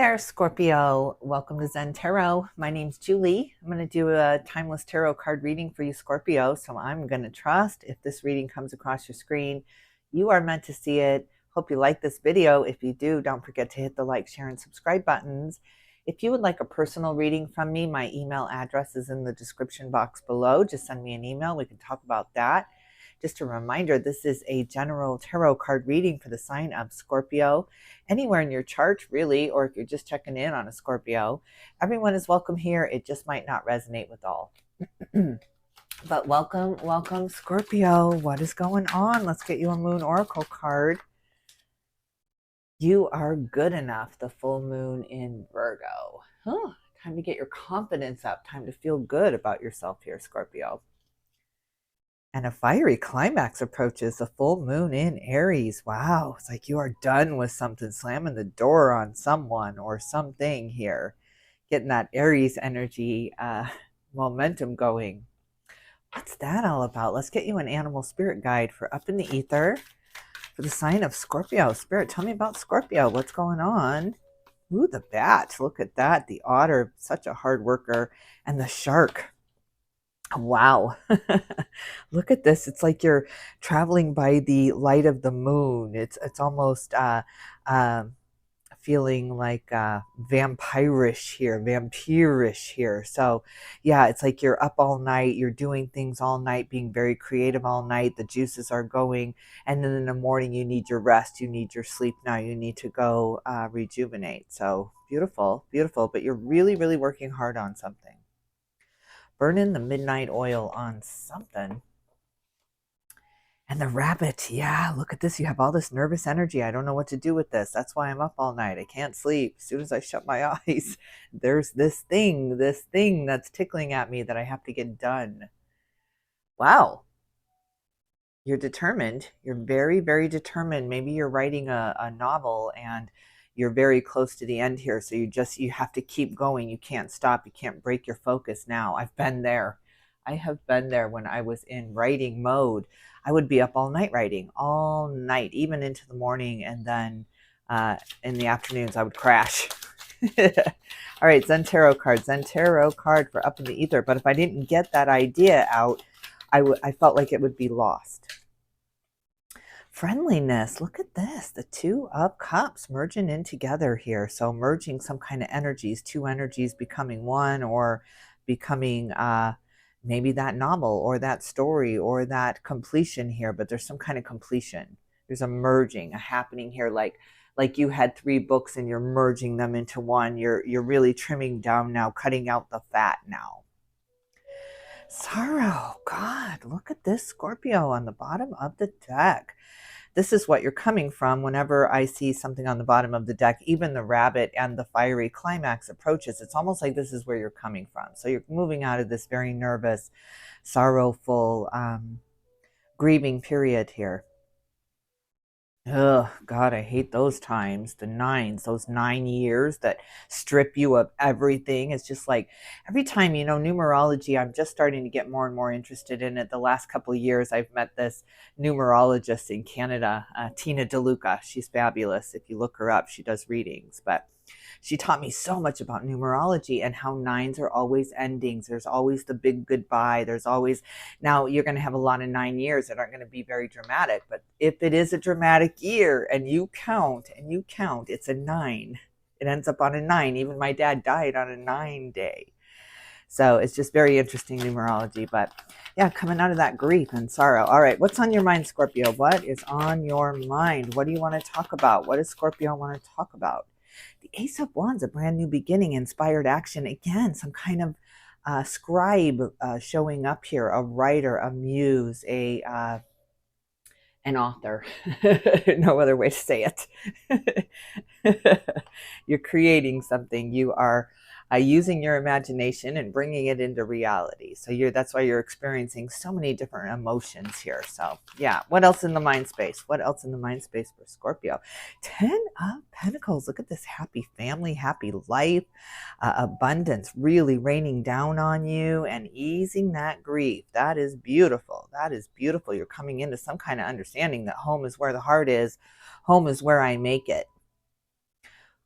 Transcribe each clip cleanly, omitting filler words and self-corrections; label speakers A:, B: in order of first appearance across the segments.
A: there, Scorpio. Welcome to Zen Tarot. My name's Julie. I'm going to do a timeless tarot card reading for you, Scorpio. So I'm going to trust if this reading comes across your screen, you are meant to see it. Hope you like this video. If you do, don't forget to hit the like, share, and subscribe buttons. If you would like a personal reading from me, my email address is in the description box below. Just send me an email. We can talk about that. Just a reminder, this is a general tarot card reading for the sign of Scorpio. Anywhere in your chart, really, or if you're just checking in on a Scorpio, everyone is welcome here. It just might not resonate with all. But welcome, welcome, Scorpio. What is going on? Let's get you a Moon Oracle card. You are good enough. The full moon in Virgo. Time to get your confidence up. Time to feel good about yourself here, Scorpio. And a fiery climax approaches, the full moon in Aries. Wow, it's like you are done with something, slamming the door on someone or something here. Getting that Aries energy momentum going. What's that all about? Let's get you an animal spirit guide for Up in the Ether for the sign of Scorpio. Spirit, tell me about Scorpio. What's going on? Ooh, the bat. Look at that. The otter, such a hard worker. And the shark. Wow. Look at this. It's like you're traveling by the light of the moon. It's almost feeling like vampirish here. So yeah, it's like you're up all night, you're doing things all night, being very creative all night. The juices are going, and then in the morning you need your rest, you need your sleep. Now you need to go rejuvenate. So beautiful, beautiful. But you're really, really working hard on something. Burning the midnight oil on something. And the rabbit, yeah, look at this. You have all this nervous energy. I don't know what to do with this. That's why I'm up all night. I can't sleep. As soon as I shut my eyes, there's this thing that's tickling at me that I have to get done. Wow. You're determined. You're very, very determined. Maybe you're writing a novel and you're very close to the end here. So you have to keep going. You can't stop. You can't break your focus now. I've been there. I have been there when I was in writing mode. I would be up all night writing, all night, even into the morning. And then in the afternoons, I would crash. All right, Zen Tarot card. Zen Tarot card for Up in the Ether. But if I didn't get that idea out, I felt like it would be lost. Friendliness, look at this, the Two of Cups merging in together here. So merging some kind of energies, two energies becoming one, or becoming maybe that novel or that story or that completion here. But there's some kind of completion. There's a merging, a happening here, like you had 3 books and you're merging them into one. You're really trimming down now, cutting out the fat now. Sorrow, God, look at this, Scorpio, on the bottom of the deck. This is what you're coming from whenever I see something on the bottom of the deck, even the rabbit and the fiery climax approaches. It's almost like this is where you're coming from. So you're moving out of this very nervous, sorrowful, grieving period here. Oh, God, I hate those times. The 9s, those 9 years that strip you of everything. It's just like every time, numerology, I'm just starting to get more and more interested in it. The last couple of years, I've met this numerologist in Canada, Tina DeLuca. She's fabulous. If you look her up, she does readings. But she taught me so much about numerology and how 9s are always endings. There's always the big goodbye. There's always, now you're going to have a lot of 9 years that aren't going to be very dramatic. But if it is a dramatic year and you count, it's a 9. It ends up on a 9. Even my dad died on a 9 day. So it's just very interesting numerology. But yeah, coming out of that grief and sorrow. All right, what's on your mind, Scorpio? What is on your mind? What do you want to talk about? What does Scorpio want to talk about? The Ace of Wands, a brand new beginning, inspired action. Again, some kind of scribe showing up here, a writer, a muse, an author. No other way to say it. You're creating something. You are using your imagination and bringing it into reality. So that's why you're experiencing so many different emotions here. So yeah, what else in the mind space? What else in the mind space for Scorpio? 10 of Pentacles. Look at this, happy family, happy life, abundance really raining down on you and easing that grief. That is beautiful. That is beautiful. You're coming into some kind of understanding that home is where the heart is. Home is where I make it.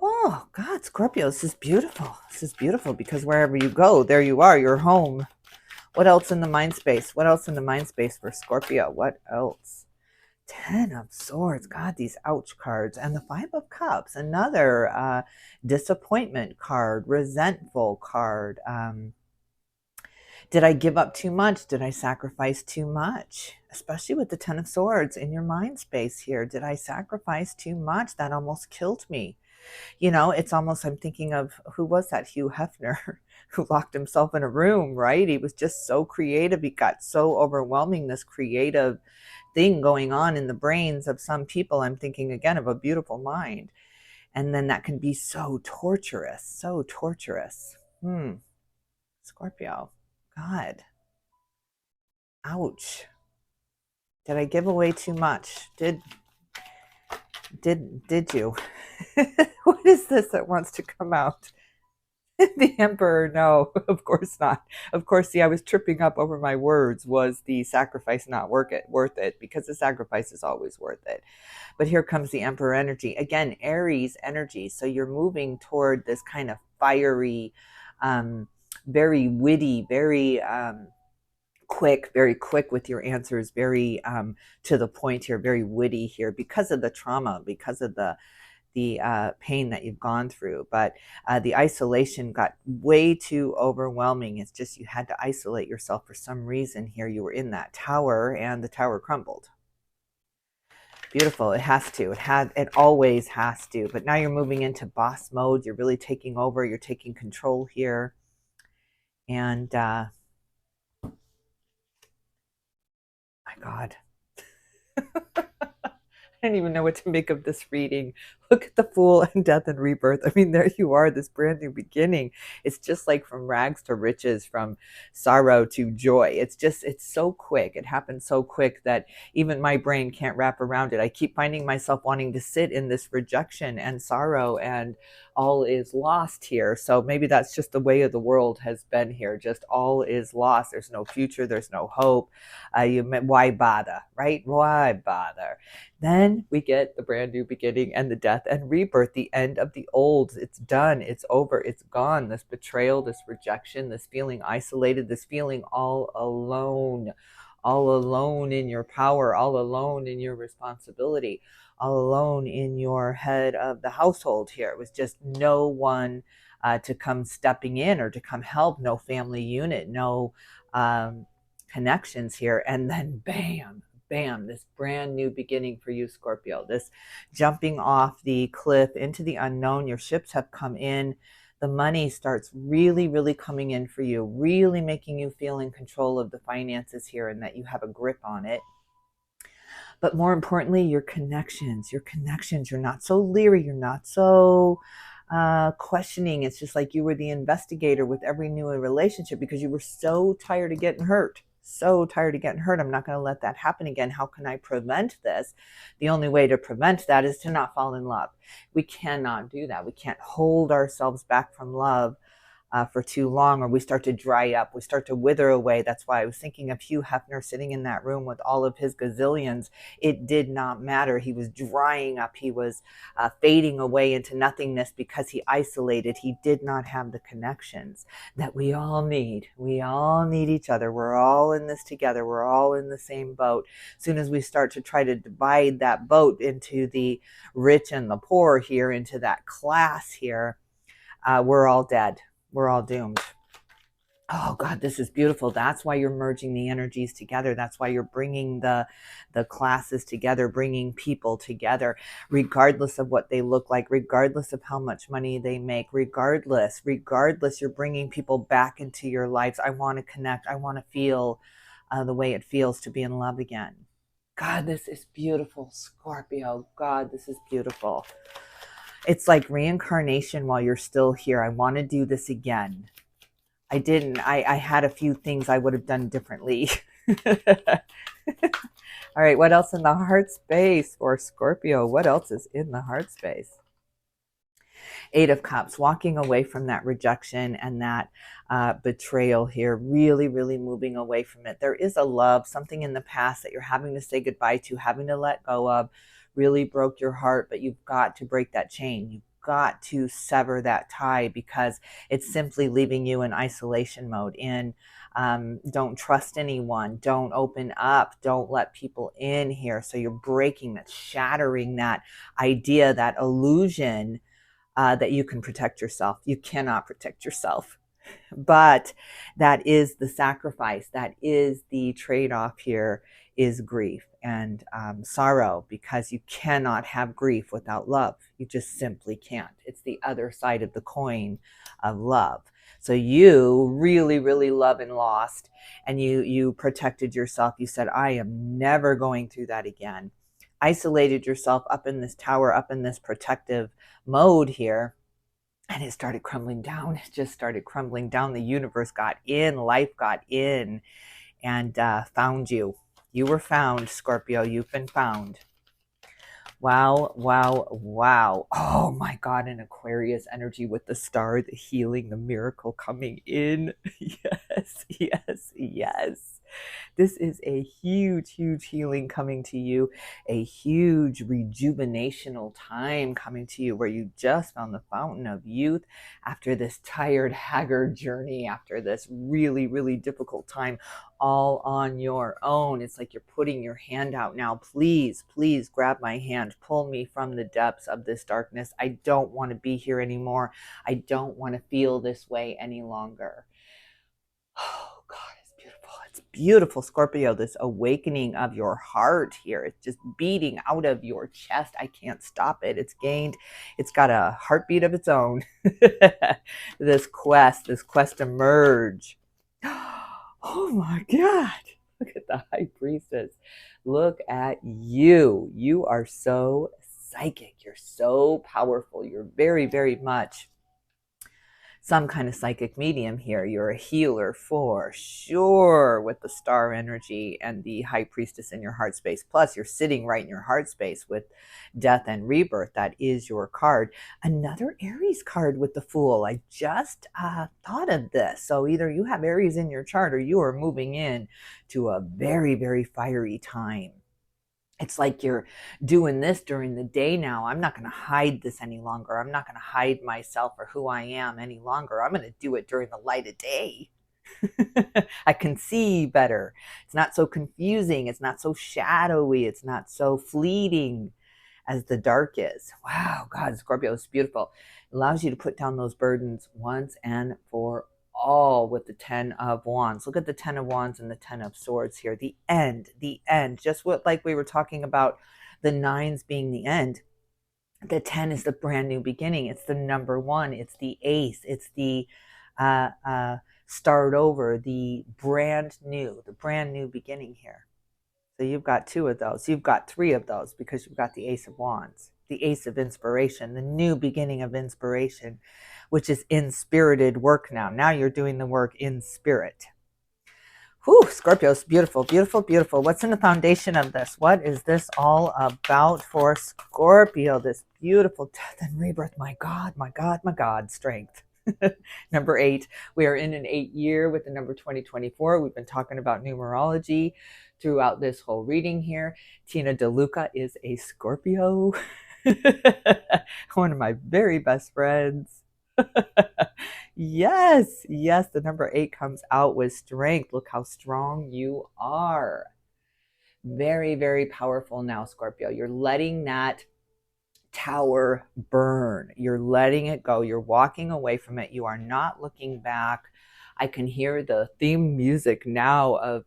A: Oh, God, Scorpio, this is beautiful. This is beautiful because wherever you go, there you are, you're home. What else in the mind space? What else in the mind space for Scorpio? What else? 10 of Swords. God, these ouch cards. And the Five of Cups, another disappointment card, resentful card. Did I give up too much? Did I sacrifice too much? Especially with the 10 of Swords in your mind space here. Did I sacrifice too much? That almost killed me. You know, it's almost, I'm thinking of, who was that? Hugh Hefner, who locked himself in a room, right? He was just so creative. He got so overwhelming, this creative thing going on in the brains of some people. I'm thinking again of a beautiful mind. And then that can be so torturous, so torturous. Scorpio, God, ouch. Did I give away too much? Did you? What is this that wants to come out? The Emperor, no, of course not. Of course, see, I was tripping up over my words. Was the sacrifice not worth it? Because the sacrifice is always worth it. But here comes the Emperor energy. Again, Aries energy. So you're moving toward this kind of fiery, very witty, very very quick with your answers, very to the point here, very witty here because of the trauma, because of the pain that you've gone through. But the isolation got way too overwhelming. It's just you had to isolate yourself for some reason here. You were in that tower and the tower crumbled. Beautiful. It has to. It always has to. But now you're moving into boss mode. You're really taking over. You're taking control here. And my God. I don't even know what to make of this reading. Look at the Fool and Death and Rebirth. I mean, there you are, this brand new beginning. It's just like from rags to riches, from sorrow to joy. It's so quick. It happens so quick that even my brain can't wrap around it. I keep finding myself wanting to sit in this rejection and sorrow and all is lost here. So maybe that's just the way of the world has been here. Just all is lost. There's no future. There's no hope. Why bother, right? Why bother? Then we get the brand new beginning and the death and rebirth, the end of the old. It's done. It's over. It's gone. This betrayal, this rejection, this feeling isolated, this feeling all alone in your power, all alone in your responsibility, all alone in your head of the household here. It was just no one to come stepping in or to come help, no family unit, no connections here. And then bam, this brand new beginning for you, Scorpio. This jumping off the cliff into the unknown. Your ships have come in. The money starts really, really coming in for you, really making you feel in control of the finances here and that you have a grip on it. But more importantly, your connections. You're not so leery. You're not so questioning. It's just like you were the investigator with every new relationship because you were so tired of getting hurt. So tired of getting hurt. I'm not going to let that happen again. How can I prevent this? The only way to prevent that is to not fall in love. We cannot do that. We can't hold ourselves back from love for too long, or we start to dry up. We start to wither away. That's why I was thinking of Hugh Hefner sitting in that room with all of his gazillions. It did not matter. He was drying up. He was fading away into nothingness because he isolated. He did not have the connections that we all need. We all need each other. We're all in this together. We're all in the same boat. As soon as we start to try to divide that boat into the rich and the poor here, into that class here, we're all dead. We're all doomed. Oh God, this is beautiful. That's why you're merging the energies together. That's why you're bringing the classes together, bringing people together, regardless of what they look like, regardless of how much money they make, regardless, you're bringing people back into your lives. I want to connect. I want to feel the way it feels to be in love again. God, this is beautiful, Scorpio. God, this is beautiful. It's like reincarnation while you're still here. I want to do this again. I didn't. I had a few things I would have done differently. All right, what else in the heart space for Scorpio? What else is in the heart space? Eight of Cups, walking away from that rejection and that betrayal here, really, really moving away from it. There is a love, something in the past that you're having to say goodbye to, having to let go of, really broke your heart, but you've got to break that chain. You've got to sever that tie, because it's simply leaving you in isolation mode, in don't trust anyone, don't open up, don't let people in here. So you're breaking that, shattering that idea, that illusion that you can protect yourself. You cannot protect yourself. But that is the sacrifice. That is the trade-off here, is grief and sorrow, because you cannot have grief without love. You just simply can't. It's the other side of the coin of love. So you really, really love and lost, and you protected yourself. You said, I am never going through that again. Isolated yourself up in this tower, up in this protective mode here, and it started crumbling down. It just started crumbling down. The universe got in, life got in, and found you. You were found, Scorpio. You've been found. Wow, wow, wow. Oh my God, an Aquarius energy with the star, the healing, the miracle coming in. Yes, yes, yes. This is a huge, huge healing coming to you, a huge rejuvenational time coming to you, where you just found the fountain of youth after this tired, haggard journey, after this really, really difficult time, all on your own. It's like you're putting your hand out now. Please, please grab my hand. Pull me from the depths of this darkness. I don't want to be here anymore. I don't want to feel this way any longer. Oh God, it's beautiful. It's beautiful, Scorpio. This awakening of your heart here. It's just beating out of your chest. I can't stop it. It's got a heartbeat of its own. This quest to merge. Oh my God. Look at the High Priestess. Look at you. You are so psychic. You're so powerful. You're very, very much some kind of psychic medium here. You're a healer for sure, with the star energy and the High Priestess in your heart space. Plus, you're sitting right in your heart space with death and rebirth. That is your card. Another Aries card with the Fool. I just thought of this. So either you have Aries in your chart, or you are moving in to a very, very fiery time. It's like you're doing this during the day now. I'm not going to hide this any longer. I'm not going to hide myself or who I am any longer. I'm going to do it during the light of day. I can see better. It's not so confusing. It's not so shadowy. It's not so fleeting as the dark is. Wow, God, Scorpio is beautiful. It allows you to put down those burdens once and for all with the 10 of Wands. Look at the 10 of Wands and the 10 of Swords here. The end, just what, like we were talking about, the nines being the end. The 10 is the brand new beginning. It's the number one. It's the ace. It's the start over, the brand new beginning here. So you've got two of those. You've got three of those, because you've got the Ace of Wands, the Ace of Inspiration, the new beginning of inspiration, which is inspirited work now. Now you're doing the work in spirit. Whew, Scorpio's beautiful, beautiful, beautiful. What's in the foundation of this? What is this all about for Scorpio? This beautiful death and rebirth. My God, my God, my God, strength. Number 8. We are in an 8 year with the number 2024. We've been talking about numerology throughout this whole reading here. Tina DeLuca is a Scorpio. One of my very best friends. Yes, yes, the number 8 comes out with strength. Look how strong you are. Very, very powerful now, Scorpio. You're letting that tower burn. You're letting it go. You're walking away from it. You are not looking back. I can hear the theme music now of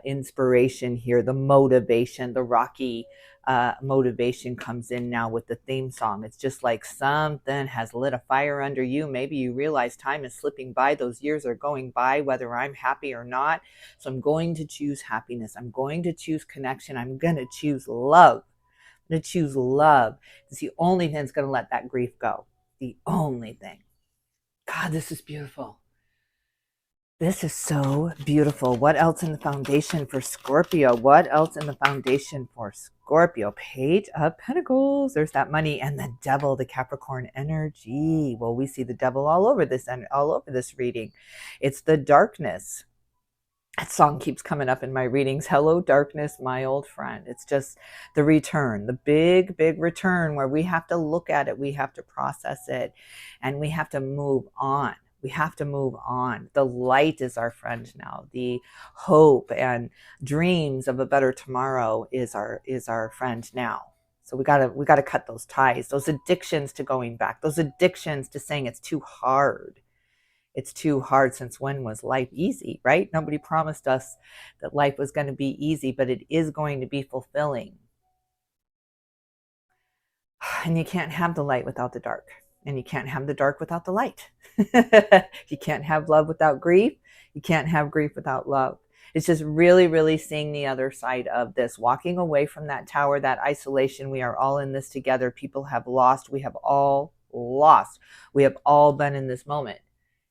A: inspiration here, the motivation, the Rocky motivation comes in now with the theme song. It's just like something has lit a fire under you. Maybe you realize time is slipping by. Those years are going by, whether I'm happy or not. So I'm going to choose happiness. I'm going to choose connection. I'm going to choose love. I'm going to choose love. It's the only thing that's going to let that grief go. The only thing. God, this is beautiful. This is so beautiful. What else in the foundation for Scorpio? What else in the foundation for Scorpio? Page of Pentacles. There's that money and the devil, the Capricorn energy. Well, we see the devil all over this and all over this reading. It's the darkness. That song keeps coming up in my readings. Hello, darkness, my old friend. It's just the return, the big, big return where we have to look at it, we have to process it, and we have to move on. We have to move on. The light is our friend now. The hope and dreams of a better tomorrow is our friend now. So we gotta cut those ties, those addictions to going back, those addictions to saying it's too hard. It's too hard. Since when was life easy, right? Nobody promised us that life was going to be easy, but it is going to be fulfilling. And you can't have the light without the dark. And you can't have the dark without the light. You can't have love without grief. You can't have grief without love. It's just really, really seeing the other side of this, walking away from that tower, that isolation. We are all in this together. People have lost. We have all lost. We have all been in this moment.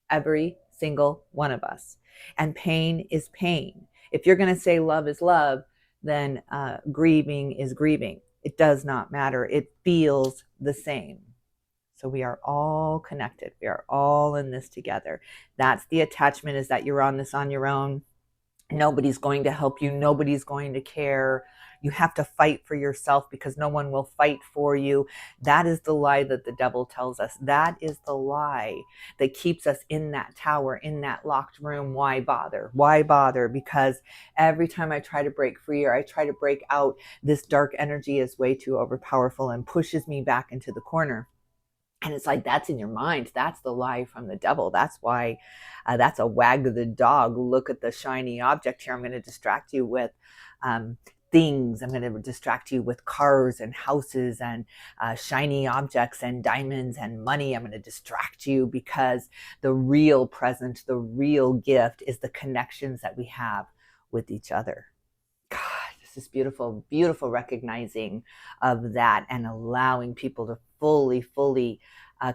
A: Every single one of us. And pain is pain. If you're going to say love is love, then grieving is grieving. It does not matter. It feels the same. So we are all connected. We are all in this together. That's the attachment, is that you're on this on your own. Nobody's going to help you. Nobody's going to care. You have to fight for yourself because no one will fight for you. That is the lie that the devil tells us. That is the lie that keeps us in that tower, in that locked room. Why bother? Why bother? Because every time I try to break free, or I try to break out, this dark energy is way too overpowerful and pushes me back into the corner. And it's like, that's in your mind. That's the lie from the devil. That's why that's a wag of the dog. Look at the shiny object here. I'm going to distract you with things. I'm going to distract you with cars and houses and shiny objects and diamonds and money. I'm going to distract you because the real present, the real gift is the connections that we have with each other. God, this is beautiful, beautiful recognizing of that and allowing people to fully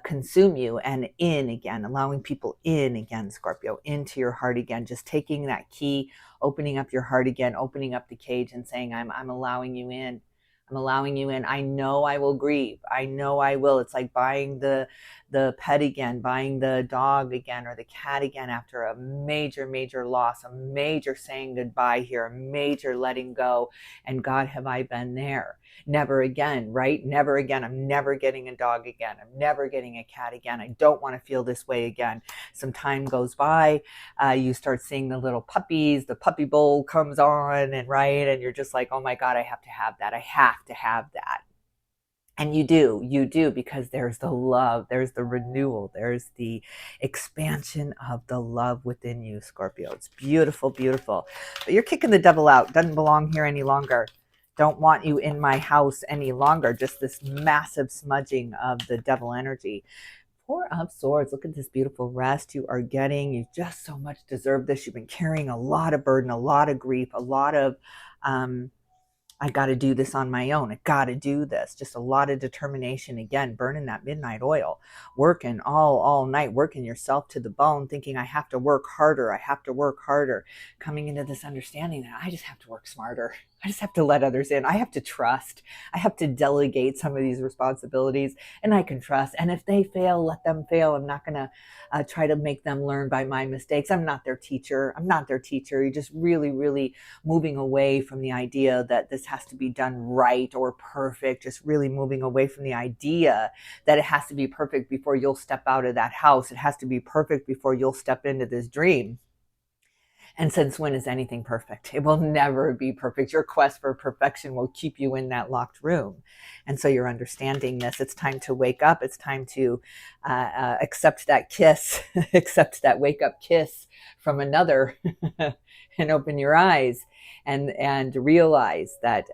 A: consume you and in again, allowing people in again, Scorpio, into your heart again, just taking that key, opening up your heart again, opening up the cage and saying, I'm allowing you in. I'm allowing you in. I know I will grieve. I know I will. It's like buying the pet again, buying the dog again or the cat again after a major loss, a major saying goodbye here, a major letting go. And God, have I been there? Never again, right? Never again. I'm never getting a dog again. I'm never getting a cat again. I don't want to feel this way again. Some time goes by. You start seeing the little puppies. The puppy bowl comes on, and right, and you're just like, oh my God, I have to have that. I have to have that. And you do, because there's the love, there's the renewal, there's the expansion of the love within you, Scorpio. It's beautiful, beautiful. But you're kicking the devil out. Doesn't belong here any longer. Don't want you in my house any longer. Just this massive smudging of the devil energy. Four of Swords. Look at this beautiful rest you are getting. You just so much deserve this. You've been carrying a lot of burden, a lot of grief, a lot of I got to do this on my own. I got to do this. Just a lot of determination. Again, burning that midnight oil, working all night, working yourself to the bone, thinking I have to work harder. I have to work harder. Coming into this understanding that I just have to work smarter. I just have to let others in. I have to trust. I have to delegate some of these responsibilities, and I can trust. And if they fail, let them fail. I'm not going to try to make them learn by my mistakes. I'm not their teacher. I'm not their teacher. You're just really moving away from the idea that this has to be done right or perfect. Just really moving away from the idea that it has to be perfect before you'll step out of that house. It has to be perfect before you'll step into this dream. And since when is anything perfect? It will never be perfect. Your quest for perfection will keep you in that locked room. And so you're understanding this. It's time to wake up. It's time to accept that kiss, accept that wake up kiss from another and open your eyes and realize that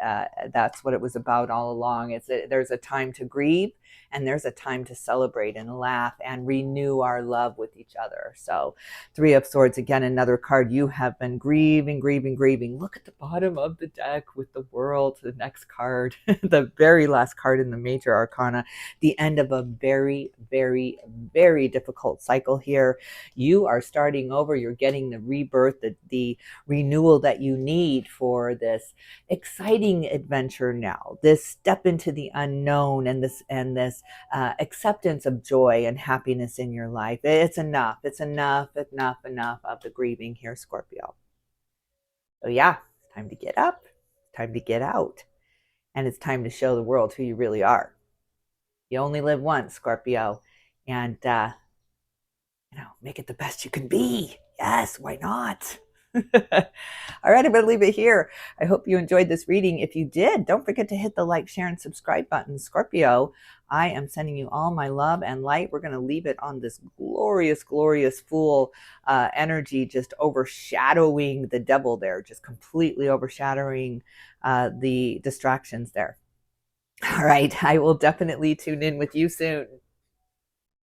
A: that's what it was about all along. There's a time to grieve, and there's a time to celebrate and laugh and renew our love with each other. So Three of Swords, again, another card. You have been grieving. Look at the bottom of the deck with the World, the next card, the very last card in the major arcana, the end of a very difficult cycle here. You are starting over. You're getting the rebirth, the renewal that you need for this exciting adventure now, this step into the unknown, and this acceptance of joy and happiness in your life. It's enough of the grieving here, Scorpio. So yeah, it's time to get up, time to get out, and it's time to show the world who you really are. You only live once, Scorpio, and make it the best you can be. Yes, why not? All right, I'm going to leave it here. I hope you enjoyed this reading. If you did, don't forget to hit the like, share, and subscribe button. Scorpio, I am sending you all my love and light. We're going to leave it on this glorious, glorious full energy, just overshadowing the devil there, just completely overshadowing the distractions there. All right, I will definitely tune in with you soon.